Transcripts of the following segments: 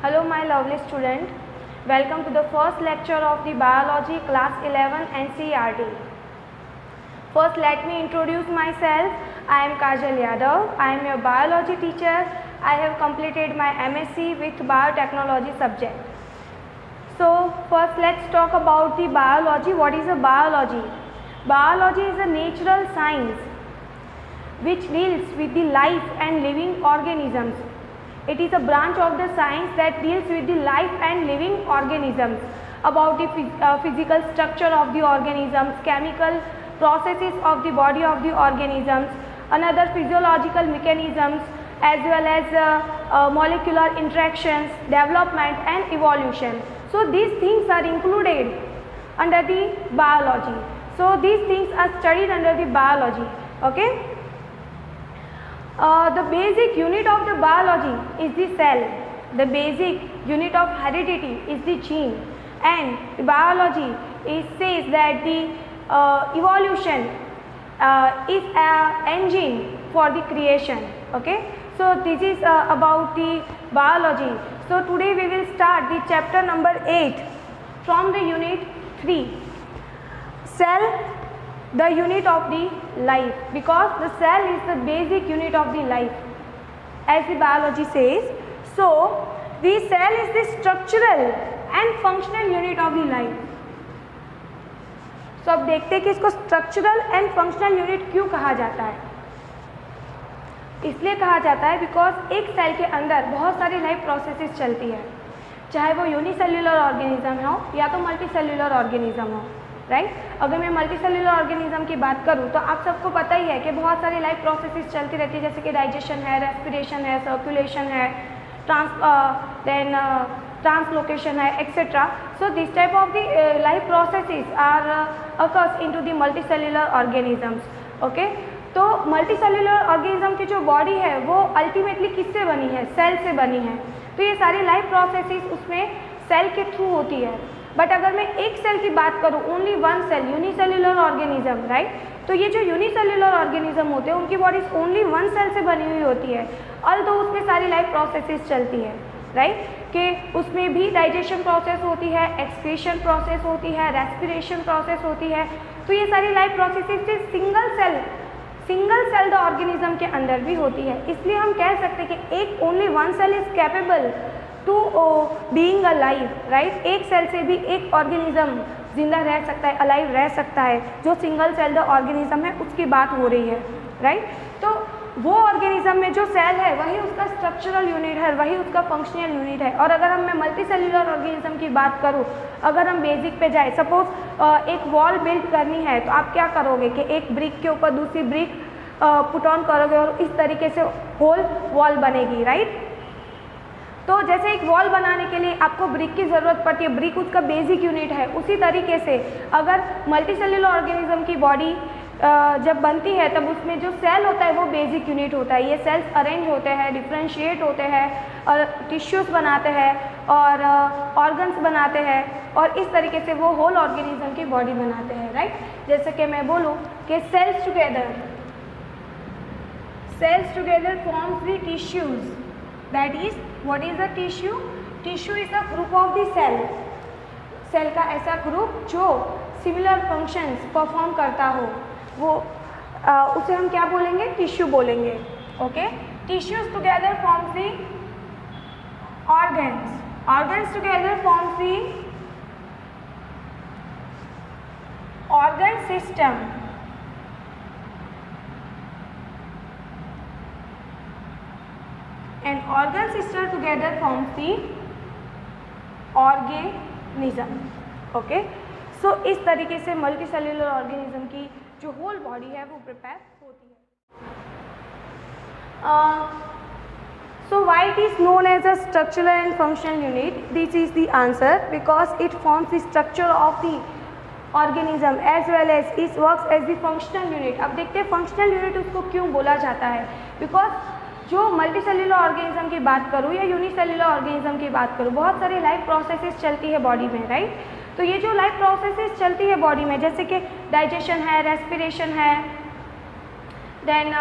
Hello my lovely student, welcome to the first lecture of the biology class 11 NCERT. First let me introduce myself. I am Kajal Yadav. I am your biology teacher. I have completed my MSc with biotechnology subject. So first let's talk about the biology. What is a biology? Biology is a natural science which deals with the life and living organisms. It is a branch of the science that deals with the life and living organisms, about the physical structure of the organisms, chemical processes of the body of the organisms, another physiological mechanisms, as well as molecular interactions, development and evolution. So these things are included under the biology. So these things are studied under the biology. Okay. The basic unit of the biology is the cell. The basic unit of heredity is the gene, and the biology says that the evolution is an engine for the creation. Okay. So this is about the biology. So today we will start the chapter number 8 from the unit 3. Cell, the unit of the life, because the cell is the basic unit of the life, as the biology says. So the cell is the structural and functional unit of the life. So अब देखते हैं कि इसको structural and functional unit क्यों कहा जाता है. इसलिए कहा जाता है बिकॉज एक सेल के अंदर बहुत सारी लाइफ प्रोसेसेस चलती है, चाहे वो यूनिसेल्युलर ऑर्गेनिज्म हो या तो मल्टीसेल्युलर ऑर्गेनिज्म हो. राइट. अगर मैं मल्टीसेल्युलर ऑर्गेनिज्म की बात करूं तो आप सबको पता ही है कि बहुत सारी लाइफ प्रोसेसेस चलती रहती है, जैसे कि डाइजेशन है, रेस्पिरेशन है, सर्कुलेशन है, ट्रांसलोकेशन है, etcetera. So this type of the life processes are occurs into the multicellular organisms. Okay. तो मल्टीसेल्युलर ऑर्गेनिज्म की जो बॉडी है वो अल्टीमेटली किससे बनी है? सेल से बनी है. तो ये सारी लाइफ प्रोसेसेस उसमें सेल के थ्रू होती है. बट अगर मैं एक सेल की बात करूँ, only one cell, unicellular organism, right. तो ये जो यूनिसेल्युलर ऑर्गेनिज्म होते हैं उनकी बॉडीज ओनली वन सेल से बनी हुई होती है, तो उसमें सारी लाइफ प्रोसेसेस चलती है. राइट. कि उसमें भी डाइजेशन प्रोसेस होती है, एक्सक्रीशन प्रोसेस होती है, रेस्पिरेशन प्रोसेस होती है. तो ये सारी life processes single celled organism के अंदर भी होती है. इसलिए हम कह सकते हैं कि एक only one cell is capable to being alive. Right. एक सेल से भी एक ऑर्गेनिज्म जिंदा रह सकता है, अलाइव रह सकता है. जो सिंगल सेल्ड ऑर्गेनिज्म है उसकी बात हो रही है. राइट. तो वो ऑर्गेनिज्म में जो सेल है वही उसका स्ट्रक्चरल यूनिट है, वही उसका फंक्शनल यूनिट है. और अगर मैं मल्टीसेल्युलर ऑर्गेनिज्म की बात करूँ, अगर हम बेसिक पे जाए, सपोज एक वॉल बिल्ड करनी है तो आप क्या करोगे कि एक ब्रिक के ऊपर दूसरी ब्रिक पुट ऑन करोगे और इस तरीके से होल वॉल बनेगी. राइट. तो जैसे एक वॉल बनाने के लिए आपको ब्रिक की ज़रूरत पड़ती है, ब्रिक उसका बेसिक यूनिट है, उसी तरीके से अगर मल्टीसेल्युलर ऑर्गेनिज्म की बॉडी जब बनती है तब उसमें जो सेल होता है वो बेसिक यूनिट होता है. ये सेल्स अरेंज होते हैं, डिफ्रेंशिएट होते हैं और टिश्यूज़ बनाते हैं और ऑर्गन्स बनाते हैं और इस तरीके से वो होल ऑर्गेनिज्म की बॉडी बनाते हैं. राइट. जैसे कि मैं बोलूँ कि cells together forms the tissues. That is what is the tissue? Tissue is a group of the cell. Cell का ऐसा ग्रुप जो सिमिलर फंक्शंस परफॉर्म करता हो, वो उसे हम क्या बोलेंगे? टिश्यू बोलेंगे. Okay. Tissues together forms the organs. Organs together forms the organ system. and organ system together forms the organism. Okay. So इस तरीके से मल्टीसेल्युलर ऑर्गेनिज्म की जो होल बॉडी है वो प्रिपेयर होती है. So why it is known as a structural and functional unit? This is the answer, because it forms the structure of the organism as well as it works as the functional unit. अब देखते हैं functional unit उसको क्यों बोला जाता है. Because जो multicellular organism की बात करूँ या यूनिसेल्युलर ऑर्गेनिज्म की बात करूँ, बहुत सारी लाइफ प्रोसेसेस चलती है बॉडी में. राइट. तो ये जो लाइफ प्रोसेसेस चलती है बॉडी में, जैसे कि डाइजेशन है, रेस्पिरेशन है, देन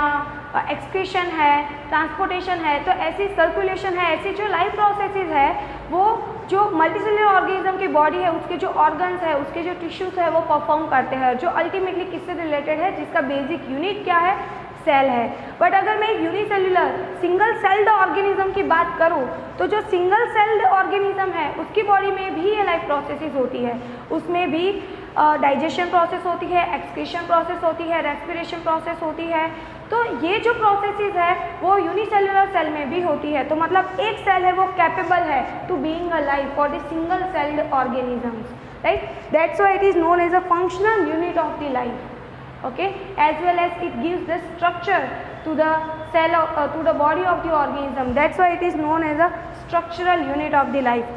एक्सक्रीशन है, ट्रांसपोर्टेशन है, तो ऐसी सर्कुलेशन है, ऐसी जो लाइफ प्रोसेसेस है वो जो मल्टीसेलुलर ऑर्गेनिज्म की बॉडी है उसके जो ऑर्गन्स है, उसके जो टिश्यूज है वो परफॉर्म करते हैं, जो अल्टीमेटली किससे रिलेटेड है, जिसका बेसिक यूनिट क्या है, सेल है। बट अगर मैं यूनिसेल्युलर सिंगल सेल्ड ऑर्गेनिज्म की बात करूं तो जो सिंगल सेल्ड ऑर्गेनिज्म है उसकी बॉडी में भी ये लाइफ प्रोसेसेस होती है, उसमें भी डाइजेशन प्रोसेस होती है, एक्सक्रीशन प्रोसेस होती है, रेस्पिरेशन प्रोसेस होती है। तो ये जो प्रोसेसेस है वो यूनिसेल्युलर सेल में भी होती है। तो मतलब एक सेल है वो कैपेबल है to being a life for the single celled organisms, right. That's why it is known as a functional unit of the life, okay, as well as it gives the structure to the cell to the body of the organism. That's why it is known as a structural unit of the life.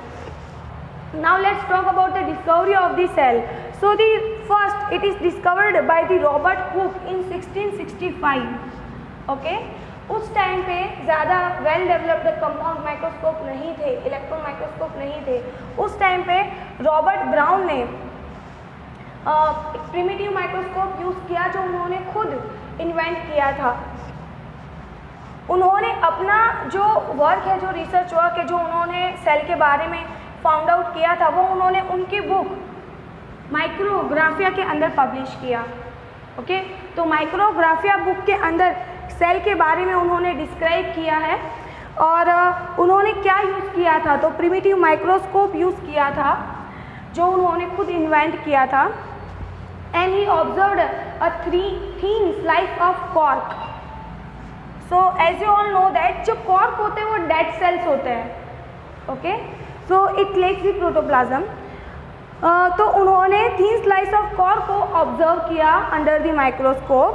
Now let's talk about the discovery of the cell. So the first it is discovered by the Robert Hooke in 1665. okay, उस time पे ज़्यादा well developed compound microscope नहीं थे, electron microscope नहीं थे। उस time पे Robert brown ने प्रिमिटिव माइक्रोस्कोप यूज़ किया जो उन्होंने खुद इन्वेंट किया था। उन्होंने अपना जो वर्क है, जो रिसर्च वर्क है, जो उन्होंने सेल के बारे में फाउंड आउट किया था वो उन्होंने उनकी बुक माइक्रोग्राफिया के अंदर पब्लिश किया। ओके, तो माइक्रोग्राफिया बुक के अंदर सेल के बारे में उन्होंने डिस्क्राइब किया है। और उन्होंने क्या यूज़ किया था, तो प्रिमिटिव माइक्रोस्कोप यूज़ किया था जो उन्होंने खुद इन्वेंट किया था। And he observed a thin slice of cork. So as you all know that जो कॉर्क होते हैं वो डेड सेल्स होते हैं। Okay, so it lacks the protoplasm. तो उन्होंने थीन स्लाइस ऑफ कॉर्क को ऑब्जर्व किया अंडर द माइक्रोस्कोप।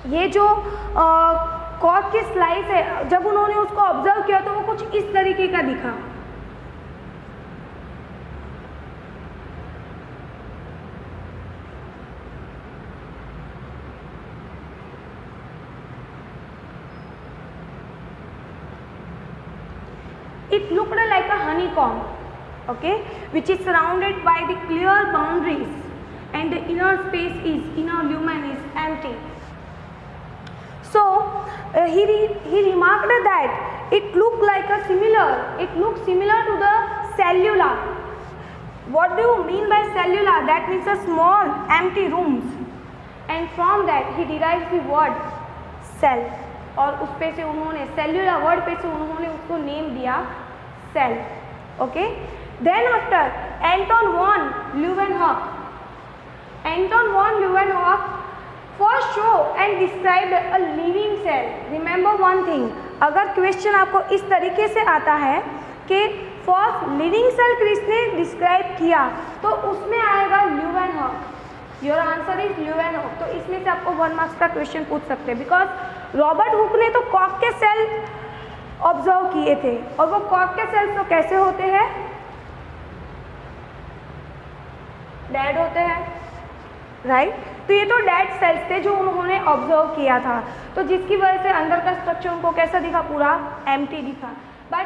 ये जो कॉर्क की स्लाइस है, जब उन्होंने उसको ऑब्जर्व किया तो वो कुछ इस तरीके का दिखा। It looked like a honeycomb, okay, which is surrounded by the clear boundaries, and the inner space inner lumen is empty. So he remarked that it looked similar to the cellula. What do you mean by cellula? That means a small empty rooms, and from that he derives the word cell. और उस पे से उन्होंने cellular word पे से उन्होंने उसको name दिया cell. Okay, then after Anton van Leeuwenhoek first show and described a living cell. Remember one thing, अगर क्वेश्चन आपको इस तरीके से आता है कि फर्स्ट लिविंग सेल किसने डिस्क्राइब किया, तो उसमें आएगा Leeuwenhoek. Your answer is Leeuwenhoek. तो इसमें से आपको 1 मार्क्स का क्वेश्चन पूछ सकते हैं, बिकॉज रॉबर्ट हुक ने तो कॉर्क के सेल ऑब्जर्व किए थे, और वो कॉर्क के सेल्स तो कैसे होते हैं, डेड होते हैं, राइट। तो ये तो डेड सेल्स थे जो उन्होंने ऑब्जर्व किया था, तो जिसकी वजह से अंदर का स्ट्रक्चर उनको कैसा दिखा, पूरा एम्प्टी दिखा। बट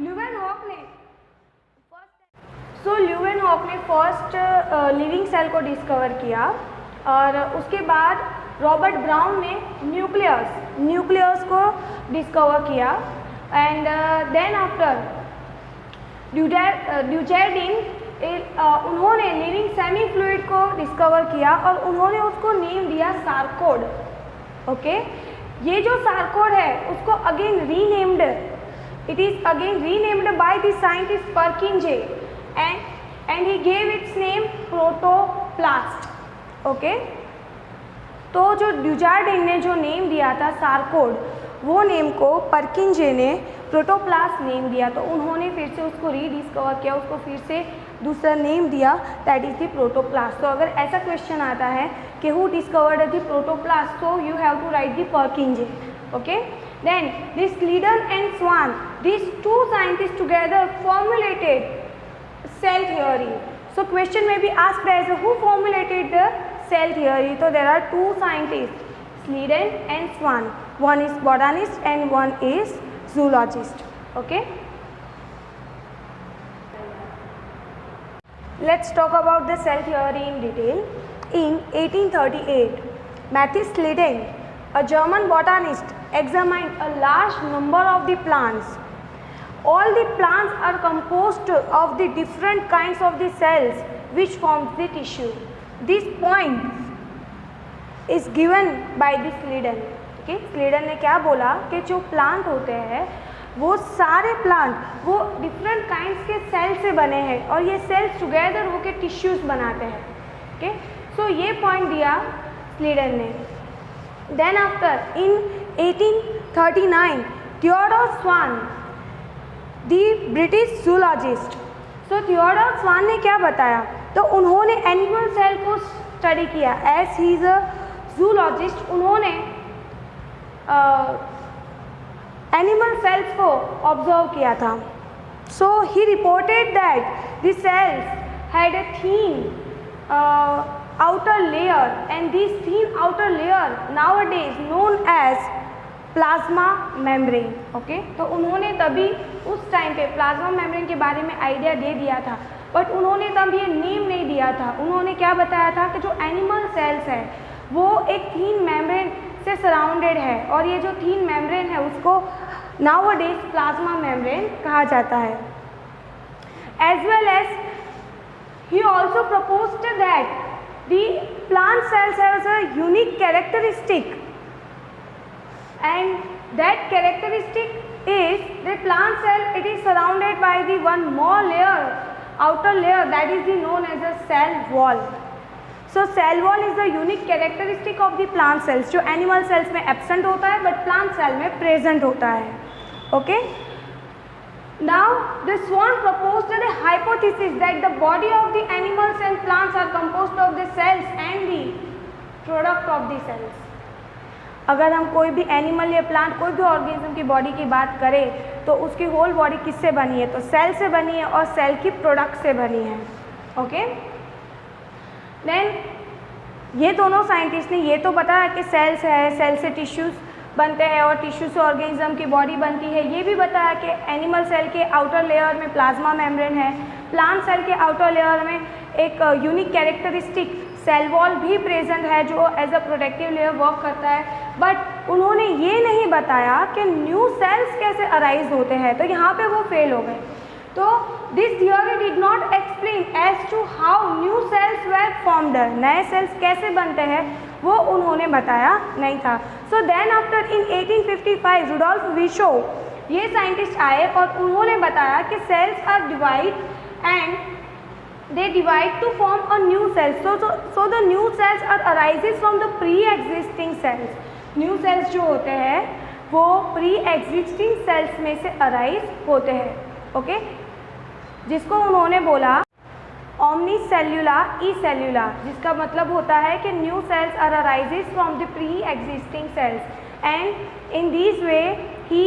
ल्यूवेनहॉक ने फर्स्ट लिविंग सेल को डिस्कवर किया, और उसके बाद रॉबर्ट ब्राउन ने न्यूक्लियस को डिस्कवर किया। एंड देन आफ्टर ड्यूजैर्डिन उन्होंने लिविंग सेमी फ्लूइड को डिस्कवर किया और उन्होंने उसको नेम दिया सार्कोड। ओके, ये जो सार्कोड है उसको again renamed, it is again renamed by the scientist पर्किंजे, and he gave it's name protoplast. Okay, तो जो ड्यूजैर्डिन ने जो नेम दिया था सार्कोड, वो नेम को पर्किंजे ने प्रोटोप्लास्ट नेम दिया। तो उन्होंने फिर से उसको रीडिस्कवर किया, उसको फिर से दूसरा नेम दिया, दैट इज द प्रोटोप्लास्ट। तो अगर ऐसा क्वेश्चन आता है कि who discovered the protoplast, so you have to write the Purkinje. Okay, then this Schleiden and Schwann, this two scientist together formulated cell theory. So question may be asked as who formulated the cell theory. So there are two scientists, Sleeden and Swan. One is botanist and one is zoologist. Okay. Let's talk about the cell theory in detail. In 1838, Matthew Sleeden a German botanist examined a large number of the plants. All the plants are composed of the different kinds of the cells which forms the tissue. This point is given by the Sleeden. Okay? Sleeden ने क्या बोला कि जो plant होते हैं वो सारे plant वो डिफरेंट काइंड्स के सेल से बने हैं और ये सेल्स टुगेदर होकर टिश्यूज बनाते हैं. ओके, सो ये पॉइंट दिया स्लीडन ने. Then after in 1839 Theodore Schwann the British zoologist. So Theodore Schwann ने क्या बताया, तो उन्होंने एनिमल सेल को स्टडी किया. As he is a zoologist उन्होंने एनिमल सेल्स को ऑब्जर्व किया था. So he reported that the cells had a thin outer layer and this thin outer layer nowadays known as plasma membrane. Okay, तो उन्होंने तभी उस time पे plasma membrane के बारे में आइडिया दे दिया था, बट उन्होंने तब ये नेम नहीं दिया था. उन्होंने क्या बताया था कि जो एनिमल सेल्स है वो एक थीन मेम्ब्रेन से सराउंडेड है और ये जो थीन मेम्ब्रेन है उसको नाउअडेज प्लाज्मा मेम्ब्रेन कहा जाता है. As well as he also proposed that the plant cells have a unique characteristic and that characteristic is the plant cell, it is surrounded by the one more layer, outer layer, that is the known as a cell wall. So cell wall is the unique characteristic of the plant cells जो animal cells में absent होता है but plant cell में present होता है. Okay, now the Swan proposed the hypothesis that the body of the animals and plants are composed of the cells and the product of the cells. अगर हम कोई भी animal या plant कोई भी ऑर्गेनिज्म की बॉडी की बात करें तो उसकी होल बॉडी किससे बनी है, तो सेल से बनी है और सेल की प्रोडक्ट से बनी है. ओके, देन ये दोनों साइंटिस्ट ने ये तो बताया कि सेल्स है, सेल से टिश्यूज़ बनते हैं और टिश्यू से ऑर्गेनिज्म की बॉडी बनती है. ये भी बताया कि एनिमल सेल के आउटर लेयर में प्लाज्मा मेम्ब्रेन है, प्लांट सेल के आउटर लेयर में एक यूनिक कैरेक्टरिस्टिक सेल वॉल भी प्रेजेंट है जो as a protective layer work करता है. बट उन्होंने ये नहीं बताया कि न्यू सेल्स कैसे अराइज होते हैं, तो यहाँ पे वो फेल हो गए. तो this theory did not explain as to how new cells were formed. नए सेल्स कैसे बनते हैं वो उन्होंने बताया नहीं था. So then after in 1855 Rudolf Virchow ये साइंटिस्ट आए और उन्होंने बताया कि cells are divide and they divide to form a new cell. So the new cells are arises from the pre-existing cells. New cells जो होते हैं वो pre-existing cells में से arise होते हैं. ओके, जिसको उन्होंने बोला omnicellular e-cellular, जिसका मतलब होता है कि new cells are arises from the pre-existing cells and in this way he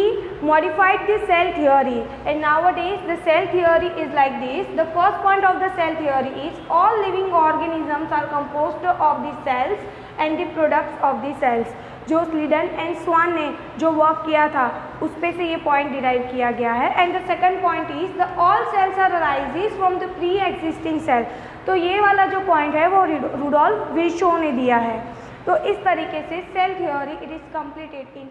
modified the cell theory and nowadays the cell theory is like this. The first point of the cell theory is all living organisms are composed of the cells and the products of the cells. जो स्लीडन and स्वान ने जो work किया था उस पे से ये point derive किया गया है. And the second point is the all cells are arises from the pre existing cell. तो ये वाला जो पॉइंट है वो रुडोल्फ विशो ने दिया है. तो इस तरीके से cell theory it is completed in